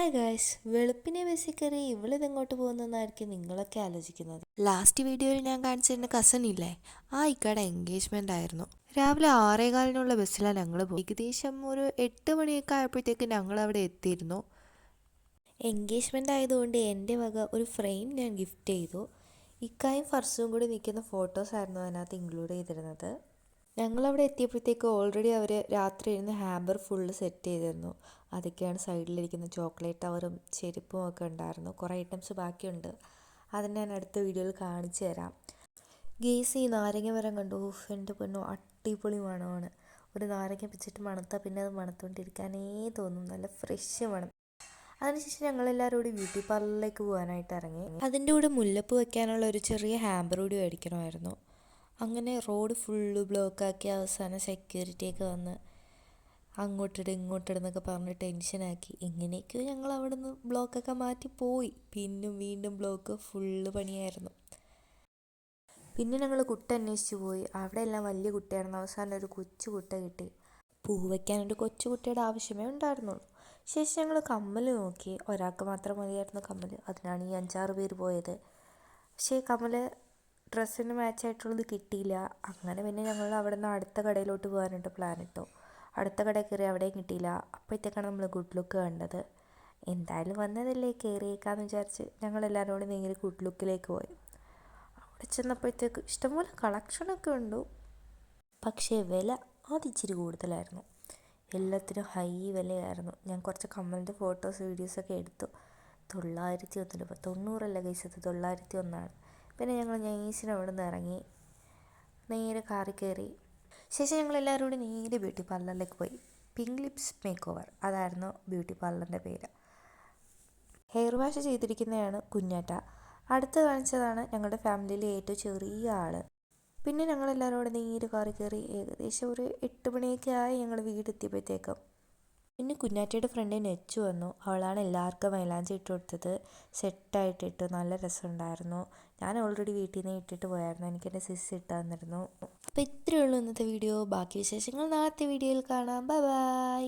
Hi guys, വെളുപ്പിനെ ബേസിക്കറി ഇവളിതെങ്ങോട്ട് പോകുന്നതെന്നായിരിക്കും നിങ്ങളൊക്കെ ആലോചിക്കുന്നത്. ലാസ്റ്റ് വീഡിയോയിൽ ഞാൻ കാണിച്ചിരുന്ന കസൻ ഇല്ലേ, ആ ഇക്കയുടെ എൻഗേജ്മെൻ്റ് ആയിരുന്നു. രാവിലെ 6:15 ബസ്സിലാണ് ഞങ്ങൾ പോയി. ഏകദേശം ഒരു 8 മണിയൊക്കെ ആയപ്പോഴത്തേക്ക് ഞങ്ങൾ അവിടെ എത്തിയിരുന്നു. എൻഗേജ്മെൻ്റ് ആയതുകൊണ്ട് എൻ്റെ വക ഒരു ഫ്രെയിം ഞാൻ ഗിഫ്റ്റ് ചെയ്തു. ഇക്കായും ഫർസും കൂടി നിൽക്കുന്ന ഫോട്ടോസായിരുന്നു അതിനകത്ത് ഇൻക്ലൂഡ് ചെയ്തിരുന്നത്. ഞങ്ങളവിടെ എത്തിയപ്പോഴത്തേക്ക് ഓൾറെഡി അവർ രാത്രി ഇരുന്ന് ഹാമ്പർ ഫുള്ള് സെറ്റ് ചെയ്തിരുന്നു. അതൊക്കെയാണ് സൈഡിലിരിക്കുന്ന ചോക്ലേറ്റ് ടവറും ചെരുപ്പും ഒക്കെ ഉണ്ടായിരുന്നു. കുറേ ഐറ്റംസ് ബാക്കിയുണ്ട്, അതിന് ഞാൻ അടുത്ത വീഡിയോയിൽ കാണിച്ചു തരാം. ഗേസ്, ഈ നാരങ്ങ മരം കണ്ടു, എൻ്റെ പൊന്നോ അടിപൊളി മണമാണ്. ഒരു നാരങ്ങ പിച്ചിട്ട് മണത്താൽ പിന്നെ അത് മണത്തുകൊണ്ടിരിക്കാനേ തോന്നും, നല്ല ഫ്രഷ് മണം. അതിനുശേഷം ഞങ്ങളെല്ലാവരും കൂടി ബ്യൂട്ടി പാർലറിലേക്ക് പോകാനായിട്ട് ഇറങ്ങി. അതിൻ്റെ കൂടെ മുല്ലപ്പ് വെക്കാനുള്ള ഒരു ചെറിയ ഹാമ്പർ കൂടി മേടിക്കണമായിരുന്നു. അങ്ങനെ റോഡ് ഫുള്ള് ബ്ലോക്കാക്കി അവസാനം സെക്യൂരിറ്റിയൊക്കെ വന്ന് ഇങ്ങോട്ടിടുന്നൊക്കെ പറഞ്ഞ് ടെൻഷനാക്കി. എങ്ങനെയൊക്കെയോ ഞങ്ങൾ അവിടെ നിന്ന് ബ്ലോക്കൊക്കെ മാറ്റി പോയി. പിന്നും വീണ്ടും ബ്ലോക്ക് ഫുള്ള് പണിയായിരുന്നു. പിന്നെ ഞങ്ങൾ കുട്ട അന്വേഷിച്ച് പോയി. അവിടെ എല്ലാം വലിയ കുട്ടിയായിരുന്നു. അവസാനം ഒരു കൊച്ചു കുട്ട കിട്ടി. പൂ വയ്ക്കാനൊരു കൊച്ചു കുട്ടിയുടെ ആവശ്യമേ ഉണ്ടായിരുന്നുള്ളൂ. ശേഷം ഞങ്ങൾ കമ്മൽ നോക്കി. ഒരാൾക്ക് മാത്രം മതിയായിരുന്നു കമ്മൽ. അതിനാണ് ഈ 5-6 പേര് പോയത്. പക്ഷേ കമ്മൽ ഡ്രസ്സിന് മാച്ചായിട്ടുള്ളത് കിട്ടിയില്ല. അങ്ങനെ പിന്നെ ഞങ്ങൾ അവിടെ നിന്ന് അടുത്ത കടയിലോട്ട് പോകാനായിട്ട് പ്ലാൻ ഇട്ടു. അടുത്ത കടയിൽ കയറി, അവിടെയും കിട്ടിയില്ല. അപ്പോഴത്തേക്കാണ് നമ്മൾ ഗുഡ് ലുക്ക് കണ്ടത്. എന്തായാലും വന്നതല്ലേ, കയറിയേക്കാന്ന് വിചാരിച്ച് ഞങ്ങളെല്ലാവരും കൂടി നേരെ ഗുഡ് ലുക്കിലേക്ക് പോയി. അവിടെ ചെന്നപ്പോഴത്തേക്ക് ഇഷ്ടംപോലെ കളക്ഷനൊക്കെ ഉണ്ട്, പക്ഷേ വില അതിച്ചിരി കൂടുതലായിരുന്നു. എല്ലാത്തിനും ഹൈ വിലയായിരുന്നു. ഞാൻ കുറച്ച് കമ്മലിൻ്റെ ഫോട്ടോസ് വീഡിയോസൊക്കെ എടുത്തു. 901 രൂപ. 90 ഗൈസ്, 901. പിന്നെ ഞങ്ങൾ നൈസിന് അവിടെ നിന്ന് ഇറങ്ങി നേരെ കാറിൽ കയറി. ശേഷം ഞങ്ങളെല്ലാവരും കൂടി നേരെ ബ്യൂട്ടി പാർലറിലേക്ക് പോയി. പിങ്ക് ലിപ്സ് മേക്ക് ഓവർ, അതായിരുന്നു ബ്യൂട്ടി പാർലറിൻ്റെ പേര്. ഹെയർ വാഷ് ചെയ്തിരിക്കുന്നതാണ് കുഞ്ഞാറ്റ. അടുത്ത് കാണിച്ചതാണ് ഞങ്ങളുടെ ഫാമിലിയിലെ ഏറ്റവും ചെറിയ ആൾ. പിന്നെ ഞങ്ങളെല്ലാവരും കൂടെ നേരെ കാറിൽ കയറി. ഏകദേശം ഒരു 8 മണിയൊക്കെ ആയി ഞങ്ങൾ വീടെത്തിയപ്പോഴത്തേക്കും. പിന്നെ കുഞ്ഞാറ്റയുടെ ഫ്രണ്ട് നെച്ചു വന്നു. അവളാണ് എല്ലാവർക്കും മൈലാഞ്ചി ഇട്ട് കൊടുത്തത്. സെറ്റായിട്ടിട്ടു, നല്ല രസമുണ്ടായിരുന്നു. ഞാൻ ഓൾറെഡി വീട്ടിൽ നിന്ന് ഇട്ടിട്ട് പോയായിരുന്നു. എനിക്കെൻ്റെ സിസ് ഇട്ട് തന്നിരുന്നു. അപ്പോൾ ഇത്രയേ ഉള്ളൂ ഇന്നത്തെ വീഡിയോ. ബാക്കി വിശേഷങ്ങൾ നാളത്തെ വീഡിയോയിൽ കാണാം. Bye bye.